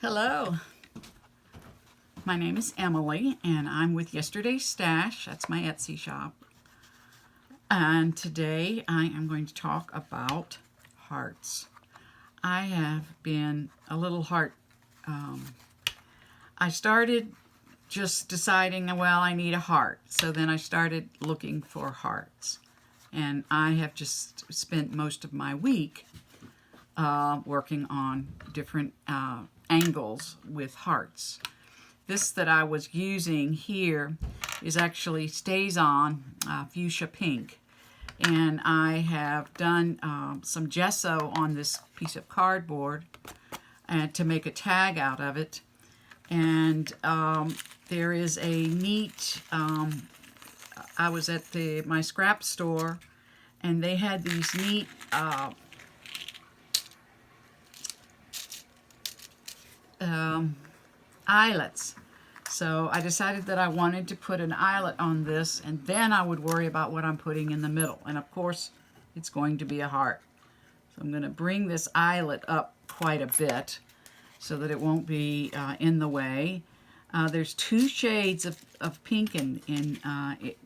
Hello, my name is Emily and I'm with Yesterday's Stash. That's my Etsy shop. And today I am going to talk about hearts. I have been a little I started just deciding, well, I need a heart. So then I started looking for hearts. And I have just spent most of my week working on different angles with hearts. This that I was using here is actually STAz fuchsia pink, and I have done some gesso on this piece of cardboard and to make a tag out of it. And there is a neat I was at my scrap store and they had these neat eyelets. So I decided that I wanted to put an eyelet on this, and then I would worry about what I'm putting in the middle. And of course, it's going to be a heart. So I'm going to bring this eyelet up quite a bit so that it won't be in the way. There's two shades of pink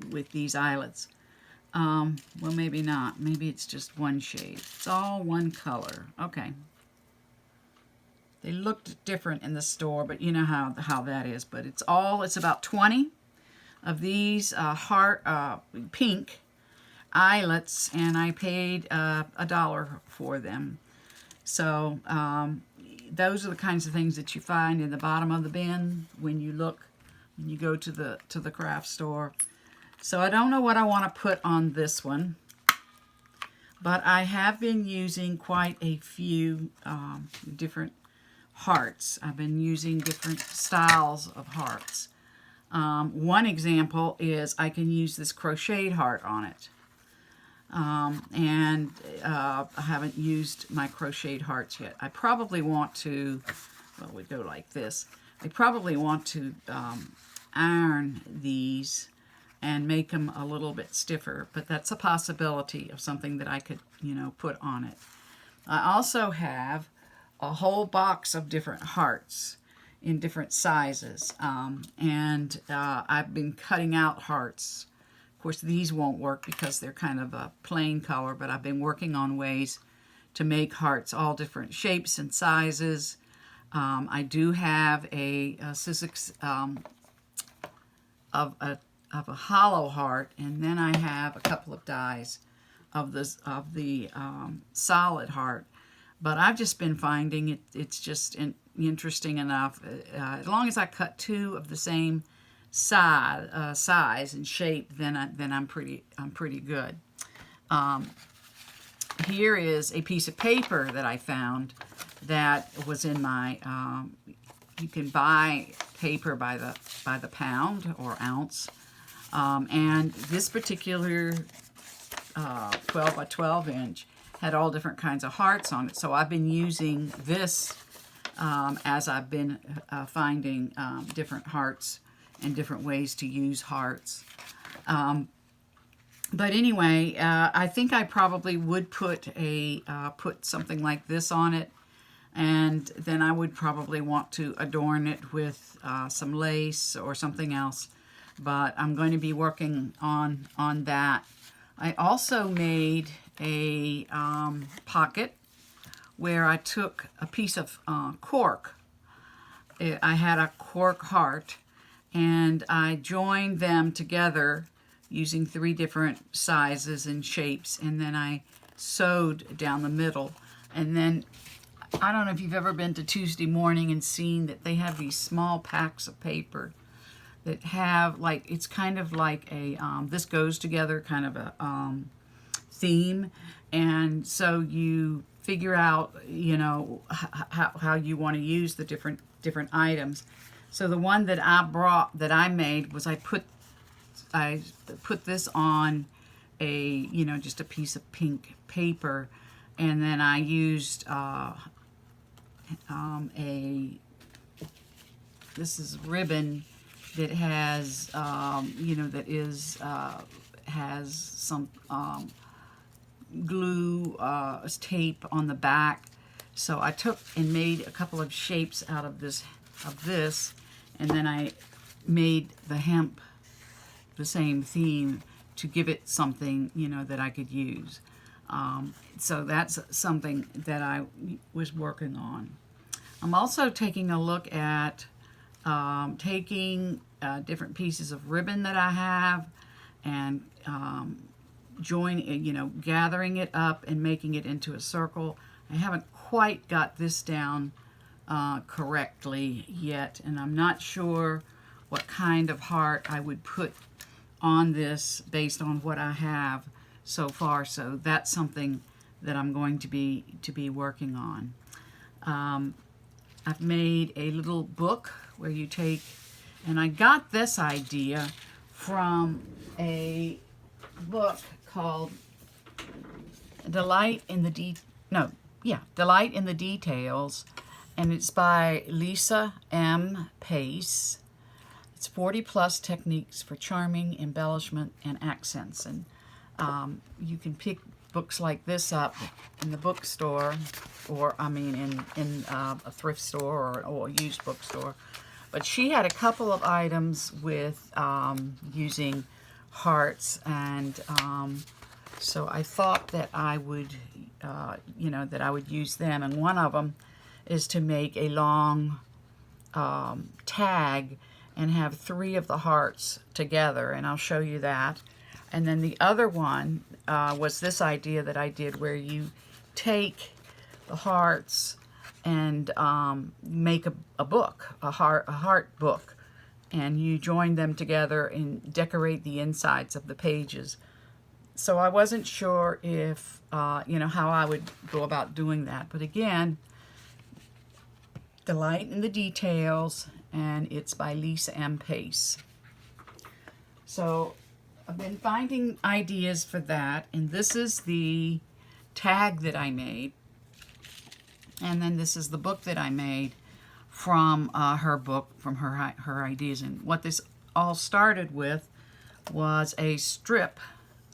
with these eyelets. Well, maybe not. Maybe it's just one shade. It's all one color. Okay. They looked different in the store, but you know how that is. But it's about 20 of these pink eyelets, and I paid $1 for them. So those are the kinds of things that you find in the bottom of the bin when you go to the craft store. So I don't know what I want to put on this one, but I have been using quite a few different hearts. I've been using different styles of hearts. One example is I can use this crocheted heart on it. And I haven't used my crocheted hearts yet. I probably want to, well, we go like this. I probably want to iron these and make them a little bit stiffer, but that's a possibility of something that I could, put on it. I also have a whole box of different hearts in different sizes, and I've been cutting out hearts. Of course, these won't work because they're kind of a plain color, but I've been working on ways to make hearts all different shapes and sizes. I do have a sizzix of a hollow heart, and then I have a couple of dies of the solid heart. But I've just been finding it's just interesting enough. As long as I cut two of the same size and shape, then I'm pretty good. Here is a piece of paper that I found that was in my. You can buy paper by the pound or ounce, and this particular 12 by 12 inch. Had all different kinds of hearts on it. So I've been using this as I've been finding different hearts and different ways to use hearts. But anyway, I think I probably would put something like this on it, and then I would probably want to adorn it with some lace or something else. But I'm going to be working on that. I also made a pocket where I took a piece of cork. I had a cork heart, and I joined them together using 3 different sizes and shapes, and then I sewed down the middle. And then I don't know if you've ever been to Tuesday Morning and seen that they have these small packs of paper that have, like, it's kind of like a this goes together kind of a theme, and so you figure out how you want to use the different items. So the one that I made was I put this on a just a piece of pink paper, and then I used this is ribbon that has has some glue tape on the back So I took and made a couple of shapes out of this, and then I made the hemp the same theme to give it something, you know, that I could use. So that's something that I was working on. I'm also taking a look at taking different pieces of ribbon that I have and gathering it up and making it into a circle. I haven't quite got this down correctly yet, and I'm not sure what kind of heart I would put on this based on what I have so far. So that's something that I'm going to be working on. I've made a little book where you take, and I got this idea from a book called Delight in the Details, and it's by Lisa M. Pace. It's 40 plus techniques for charming embellishment and accents, and you can pick books like this up in the bookstore, or in a thrift store or a used bookstore. But she had a couple of items with using hearts, and so I thought that I would, use them. And one of them is to make a long tag and have 3 of the hearts together, and I'll show you that. And then the other one was this idea that I did where you take the hearts and make a book, a heart book, and you join them together and decorate the insides of the pages. So I wasn't sure if, how I would go about doing that. But again, Delight in the Details, and it's by Lisa M. Pace. So I've been finding ideas for that, and this is the tag that I made, and then this is the book that I made from her book, from her ideas. And what this all started with was a strip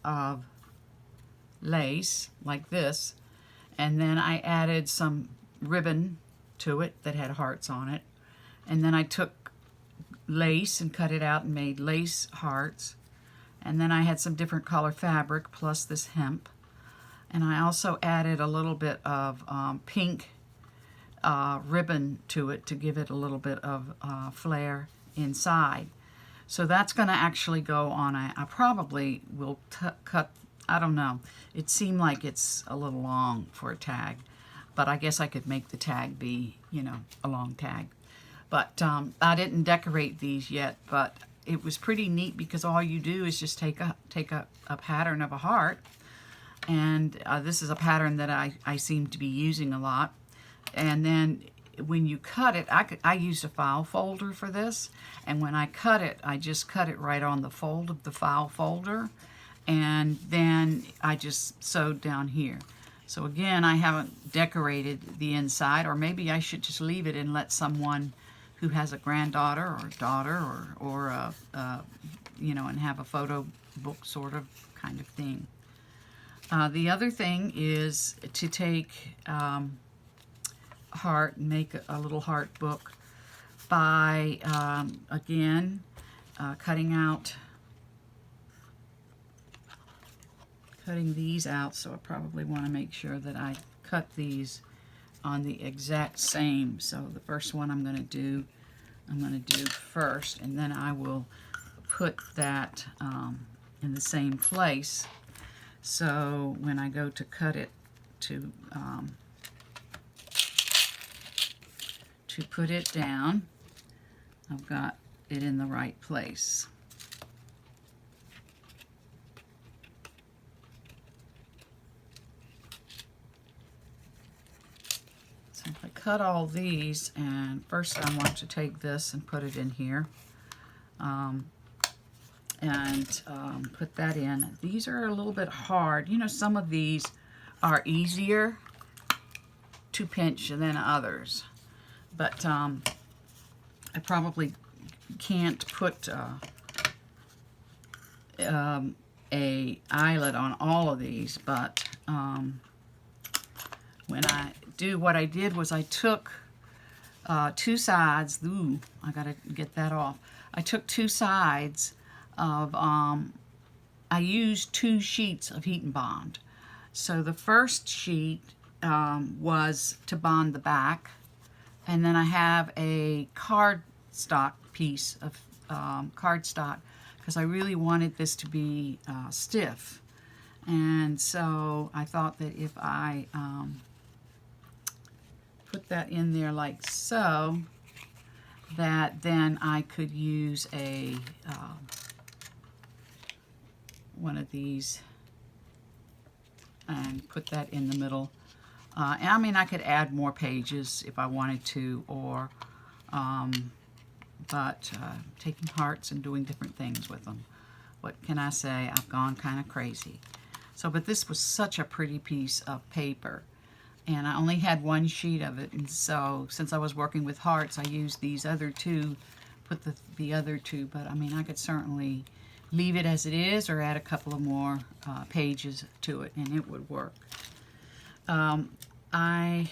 of lace like this, and then I added some ribbon to it that had hearts on it, and then I took lace and cut it out and made lace hearts. And then I had some different color fabric plus this hemp. And I also added a little bit of pink ribbon to it to give it a little bit of flair inside. So that's going to actually go on I probably will cut, I don't know. It seemed like it's a little long for a tag. But I guess I could make the tag be, a long tag. But I didn't decorate these yet, but it was pretty neat because all you do is just take a pattern of a heart, and this is a pattern that I seem to be using a lot. And then when you cut it, I used a file folder for this, and when I cut it, I just cut it right on the fold of the file folder, and then I just sewed down here. So again, I haven't decorated the inside, or maybe I should just leave it and let someone who has a granddaughter or daughter or and have a photo book sort of kind of thing. The other thing is to take heart and make a little heart book by, again, cutting these out. So I probably want to make sure that I cut these on the exact same. So the first one I'm going to do first, and then I will put that in the same place. So when I go to cut it to put it down, I've got it in the right place. So if I cut all these, and first I want to take this and put it in here, put that in. These are a little bit hard. Some of these are easier to pinch than others, but I probably can't put a eyelet on all of these, but when I do, what I did was I took two sides. Ooh, I gotta get that off. I took two sides of, I used 2 sheets of heat and bond. So the first sheet was to bond the back, and then I have a cardstock piece of cardstock because I really wanted this to be stiff. And so I thought that if I put that in there like so, that then I could use a one of these and put that in the middle. And I mean, I could add more pages if I wanted to, or taking hearts and doing different things with them. What can I say? I've gone kind of crazy. So, but this was such a pretty piece of paper, and I only had 1 sheet of it, and so since I was working with hearts, I used these other 2, put the other 2, but I mean, I could certainly leave it as it is or add a couple of more pages to it, and it would work. I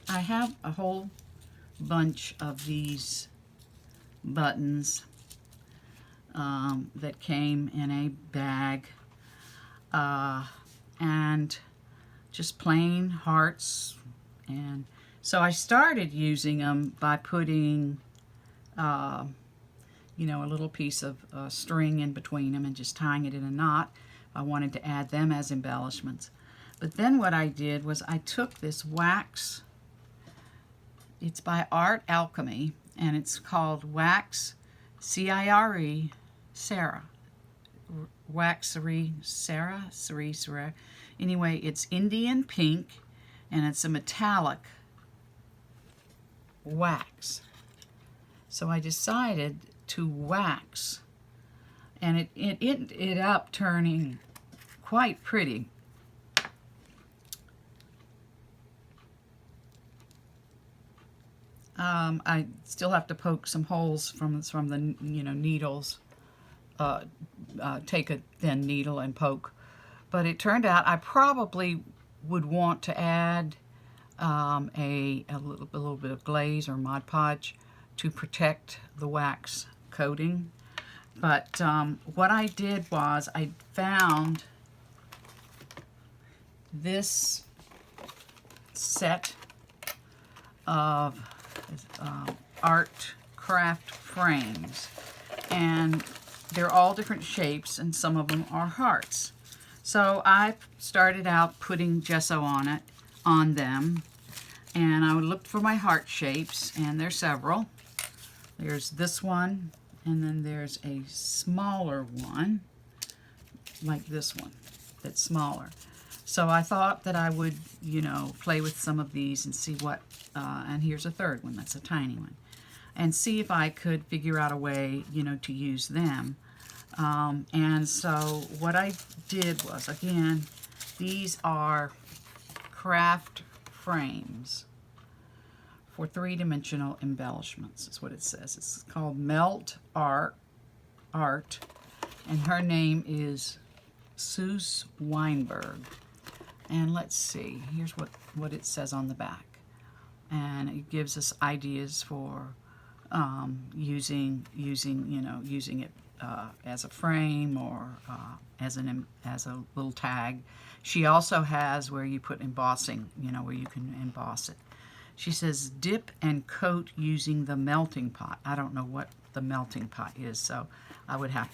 have a whole bunch of these buttons that came in a bag, and just plain hearts. And so I started using them by putting you know, a little piece of string in between them and just tying it in a knot. I wanted to add them as embellishments. But then what I did was I took this wax. It's by Art Alchemy, and it's called Wax, C-I-R-E, Sarah. Waxery Sarah. Anyway, it's Indian pink, and it's a metallic wax. So I decided to wax, and it ended up turning quite pretty. I still have to poke some holes from the needles. Take a thin needle and poke, but it turned out I probably would want to add a little bit of glaze or Mod Podge to protect the wax coating. But what I did was I found this set of art craft frames, and they're all different shapes, and some of them are hearts. So I started out putting gesso on them, and I looked for my heart shapes, and there's several. There's this one, and then there's a smaller one, like this one, that's smaller. So I thought that I would, play with some of these and see what, and here's a third one, that's a tiny one, and see if I could figure out a way, to use them. And so what I did was, again, these are craft frames for 3-dimensional embellishments, is what it says. It's called Melt Art, and her name is Seuss Weinberg. And let's see, here's what it says on the back. And it gives us ideas for using it as a frame or as a little tag. She also has where you put embossing, where you can emboss it. She says dip and coat using the melting pot. I don't know what the melting pot is, so I would have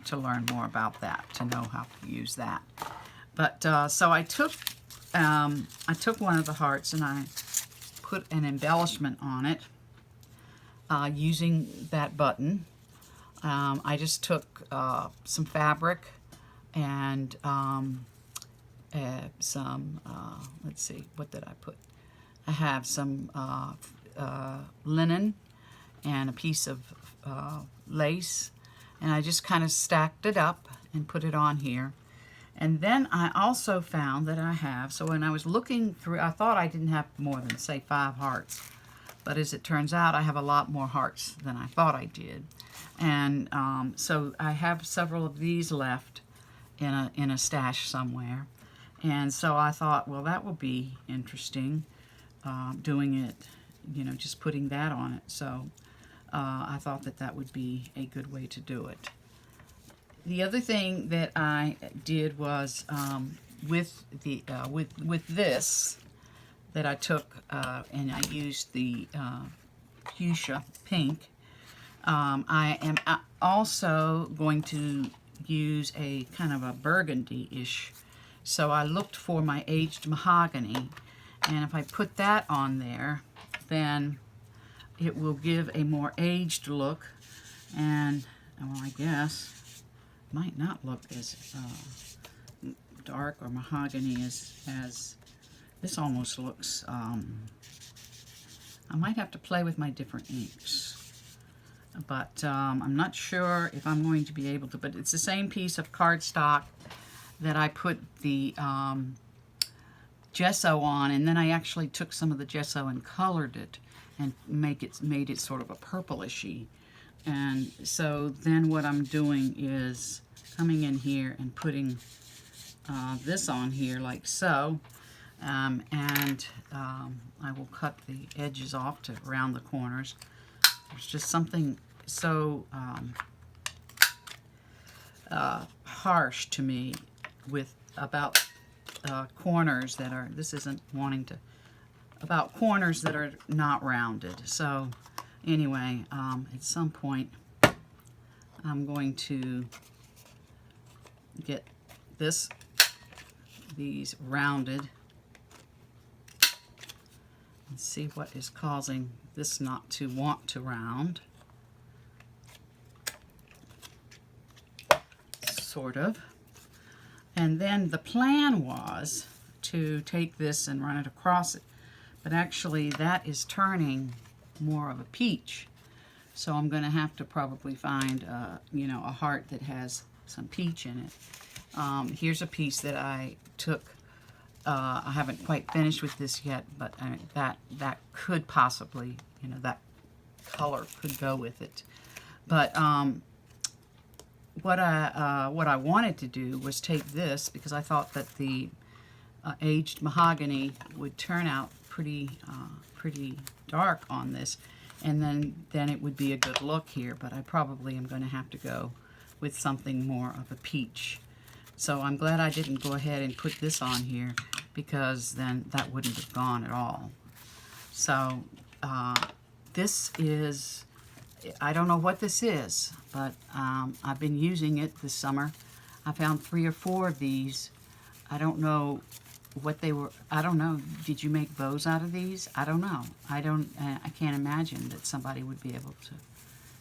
to learn more about that to know how to use that. But so I took one of the hearts and I put an embellishment on it using that button. I just took some fabric and some, let's see, what did I put? I have some linen and a piece of lace, and I just kind of stacked it up and put it on here. And then I also found that I have, so when I was looking through, I thought I didn't have more than, say, 5 hearts. But as it turns out, I have a lot more hearts than I thought I did. And so I have several of these left in a stash somewhere. And so I thought, well, that will be interesting, doing it, you know, just putting that on it. So I thought that that would be a good way to do it. The other thing that I did was with this, that I took and I used the fuchsia pink. I am also going to use a kind of a burgundy-ish. So I looked for my aged mahogany, and if I put that on there, then it will give a more aged look, and well, I guess might not look as dark or mahogany as this almost looks. I might have to play with my different inks, but I'm not sure if I'm going to be able to. But it's the same piece of cardstock that I put the gesso on, and then I actually took some of the gesso and colored it and made it sort of a purplishy. And so then what I'm doing is coming in here and putting this on here like so, and I will cut the edges off to round the corners. There's just something so harsh to me with about corners that are, this isn't wanting to, about corners that are not rounded. So anyway, at some point I'm going to get these rounded and see what is causing this not to want to round. Sort of. And then the plan was to take this and run it across it, but actually that is turning more of a peach. So I'm going to have to probably find, you know, a heart that has some peach in it. Here's a piece that I took. I haven't quite finished with this yet, but that could possibly, you know, that color could go with it. But what I wanted to do was take this, because I thought that the aged mahogany would turn out pretty dark on this, and then it would be a good look here. But I probably am going to have to go with something more of a peach. So I'm glad I didn't go ahead and put this on here, because then that wouldn't have gone at all. So this is, I don't know what this is, but I've been using it this summer. I found 3 or 4 of these. I don't know what they were. I don't know. Did you make bows out of these? I don't know. I can't imagine that somebody would be able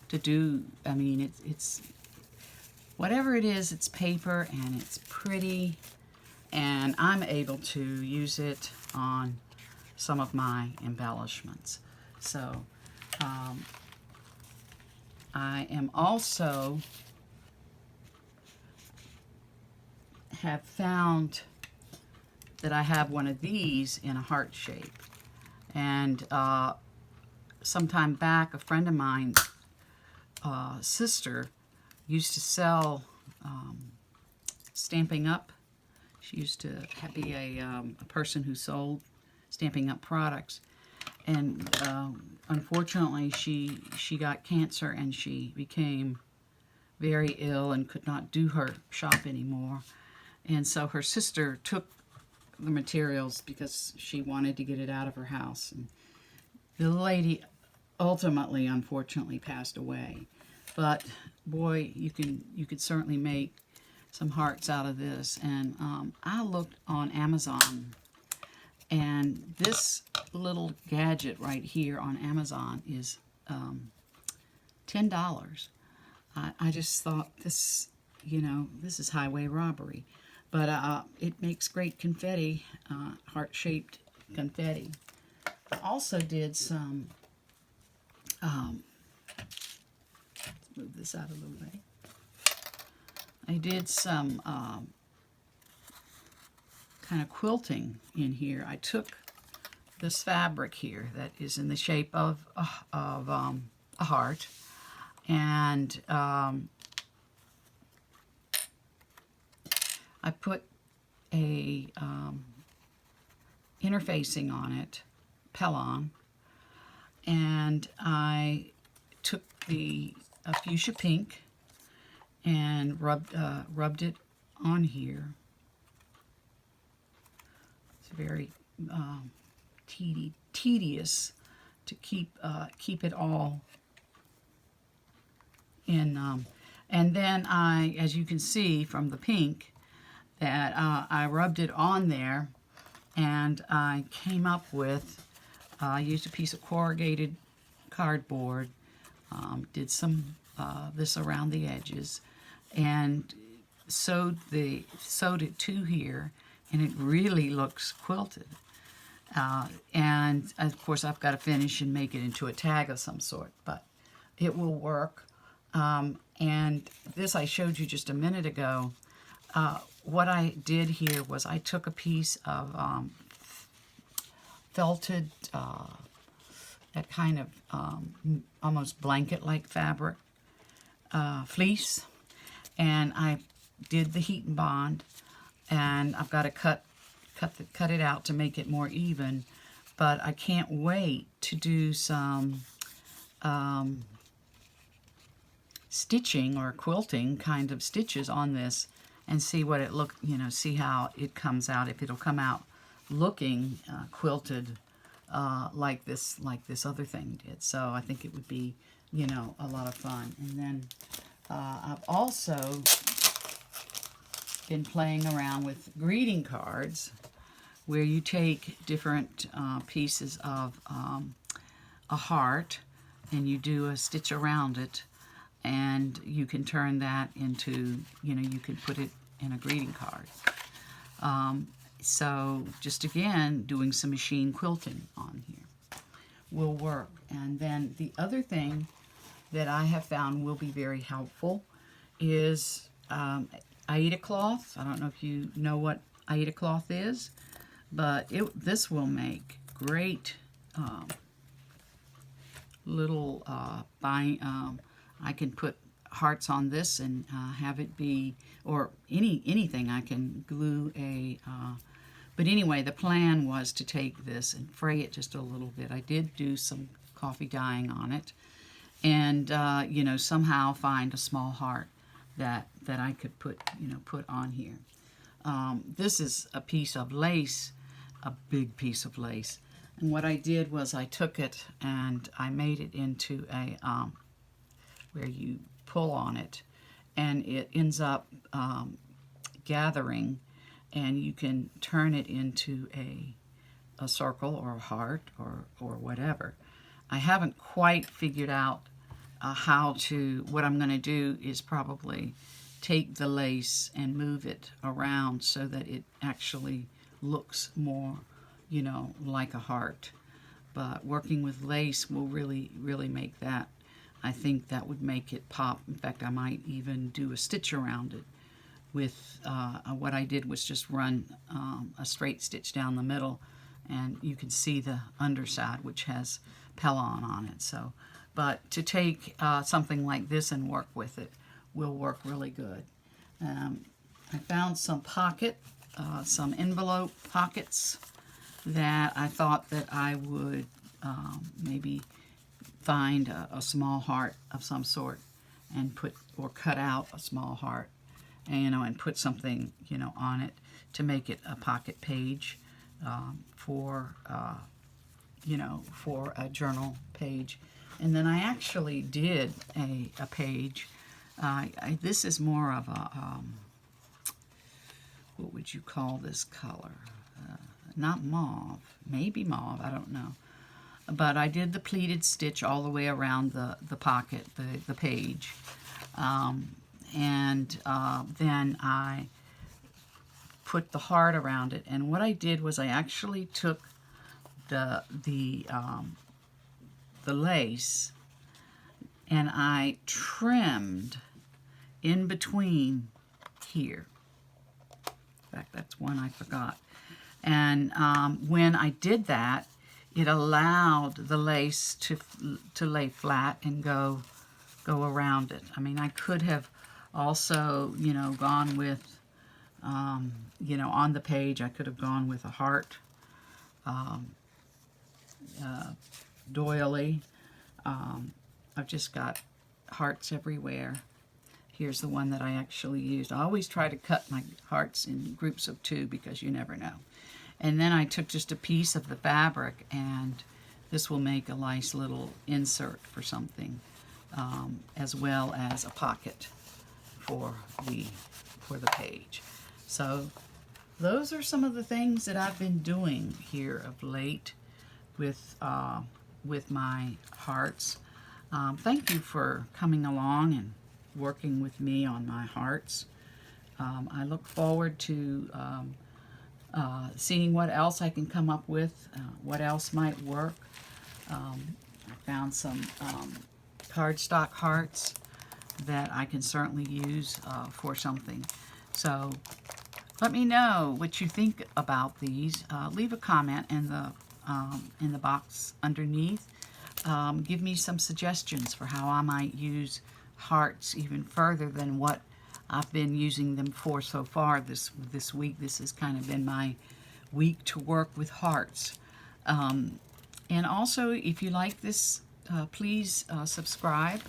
to do. I mean, it's whatever it is. It's paper and it's pretty, and I'm able to use it on some of my embellishments. So I am also have found that I have one of these in a heart shape. And sometime back, a friend of mine's sister used to sell Stampin' Up. She used to be a person who sold Stampin' Up products. And unfortunately, she got cancer and she became very ill and could not do her shop anymore. And so her sister took the materials because she wanted to get it out of her house. And the lady ultimately, unfortunately, passed away. But boy, you could certainly make some hearts out of this. And I looked on Amazon, and this little gadget right here on Amazon is $10. I just thought this, you know, this is highway robbery. But it makes great confetti, heart-shaped confetti. I also did some, let's move this out of the way. I did some kind of quilting in here. I took this fabric here that is in the shape of a heart, and I put a interfacing on it, Pellon, and I took the fuchsia pink and rubbed it on here. It's very tedious to keep it all in. And then as you can see from the pink, that I rubbed it on there, and I came up with, I used a piece of corrugated cardboard, did some this around the edges, and sewed it to here, and it really looks quilted. And of course I've got to finish and make it into a tag of some sort, but it will work. And this I showed you just a minute ago. What I did here was I took a piece of felted, that kind of almost blanket-like fabric, fleece, and I did the heat and bond, and I've got to cut it out to make it more even, but I can't wait to do some stitching or quilting kind of stitches on this and see what it see how it comes out, if it'll come out looking quilted like this other thing did. So I think it would be, a lot of fun. And then I've also been playing around with greeting cards, where you take different pieces of a heart and you do a stitch around it, and you can turn that into, you can put it in a greeting card. So just again, doing some machine quilting on here will work. And then the other thing that I have found will be very helpful is Aida cloth. I don't know if you know what Aida cloth is, but this will make great little I can put hearts on this and have it be, or anything. I can glue a but anyway, the plan was to take this and fray it just a little bit. I did do some coffee dyeing on it, and somehow find a small heart that I could put on here. This is a piece of lace, a big piece of lace, and what I did was I took it and I made it into a where you pull on it, and it ends up gathering, and you can turn it into a circle or a heart or whatever. I haven't quite figured out what I'm going to do is probably take the lace and move it around so that it actually looks more, like a heart. But working with lace will really, really make that. I think that would make it pop. In fact, I might even do a stitch around it with, what I did was just run a straight stitch down the middle, and you can see the underside, which has Pellon on it. So, but to take something like this and work with it will work really good. I found some some envelope pockets that I thought that I would maybe find a small heart of some sort and cut out a small heart, and put something, on it to make it a pocket page for a journal page. And then I actually did a page. This is more of a, what would you call this color? Not mauve, maybe mauve, I don't know. But I did the pleated stitch all the way around the pocket, the page. Then I put the heart around it. And what I did was I actually took the lace and I trimmed in between here. In fact, that's one I forgot. And when I did that, it allowed the lace to lay flat and go around it. I mean, I could have also, gone with You know, on the page I could have gone with a heart, doily. I've just got hearts everywhere. Here's the one that I actually used. I always try to cut my hearts in groups of 2 because you never know. And then I took just a piece of the fabric, and this will make a nice little insert for something, as well as a pocket for the page. So those are some of the things that I've been doing here of late with my hearts. Thank you for coming along and working with me on my hearts. I look forward to seeing what else I can come up with, what else might work. I found some cardstock hearts that I can certainly use for something. So let me know what you think about these. Leave a comment in the box underneath. Give me some suggestions for how I might use hearts even further than what I've been using them for so far this week. This has kind of been my week to work with hearts. And also, if you like this, please subscribe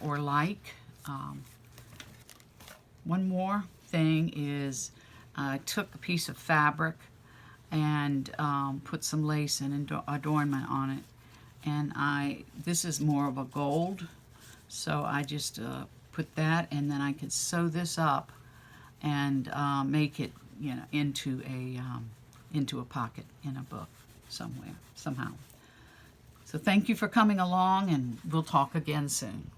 or like. One more thing is I took a piece of fabric and put some lace and adornment on it. And this is more of a gold, so I just put that, and then I could sew this up and make it, you know, into a pocket in a book somewhere, somehow. So thank you for coming along, and we'll talk again soon.